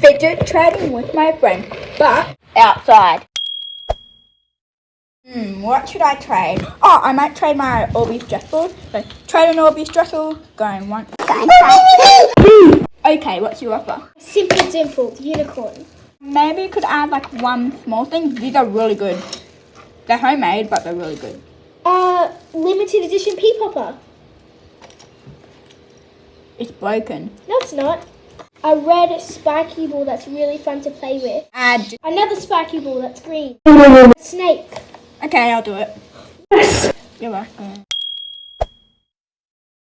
Fidget trading with my friend, but outside. What should I trade? Oh, I might trade my Orbeez stress ball. So, trade an Orbeez stress ball, going once. Okay, what's your offer? Simple Dimple, unicorn. Maybe you could add like one small thing. These are really good. They're homemade, but they're really good. Limited edition pea popper. It's broken. No, it's not. A red spiky ball that's really fun to play with. Add. Another spiky ball that's green. A snake. Okay, I'll do it. Yes. You're welcome.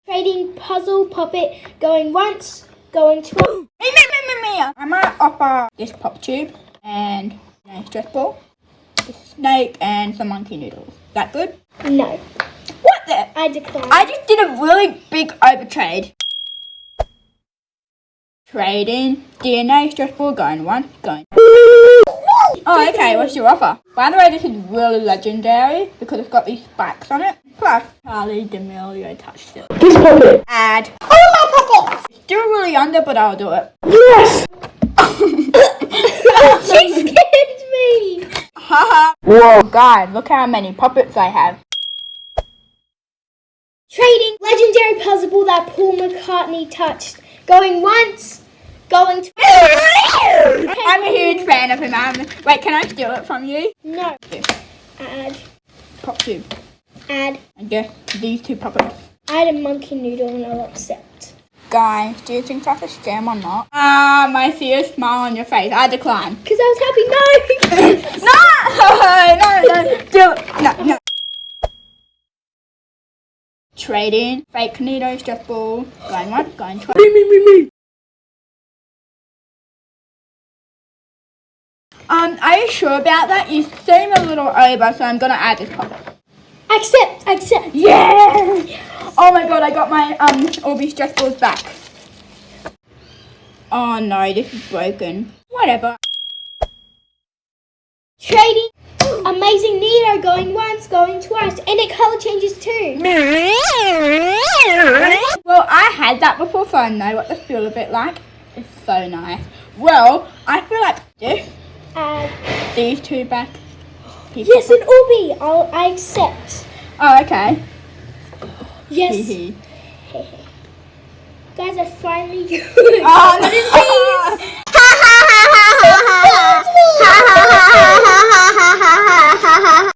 Trading puzzle puppet, going once, going twice. Me. I might offer this pop tube and a stress ball, a snake, and some monkey noodles. Is that good? No. What the? I decline. I just did a really big overtrade. Trading DNA stress ball, going once, going. Oh, okay, what's your offer? By the way, this is really legendary because it's got these spikes on it. Plus, Charlie D'Amelio touched it. This puppet. Add. All my puppets! Still really under, but I'll do it. Yes. She scared me! Haha. Whoa, God, look how many puppets I have. Trading legendary puzzle ball that Paul McCartney touched. Going once, going twice. I'm a huge fan of him. Wait, can I steal it from you? No. Add. Pop tube. Add. I guess these two puppets. Add a monkey noodle and I'll accept. Guys, do you think that's a scam or not? I see a smile on your face. I decline. Because I was happy. No! No! Trading fake Nito stress ball. Going once, going twice. Me. Are you sure about that? You seem a little over, so I'm gonna add this puppet. Accept. Yeah! Oh my god, I got my Orbeez stress balls back. Oh no, this is broken. Whatever. Trading amazing Nito going once, going twice, and it color changes too. Well, I had that before, so I know what the feel of it like. It's so nice. Well, I feel like this. Add. These two back. Yes, an Orbeez. I accept. Oh, okay. Yes. Guys, I finally. Oh, no.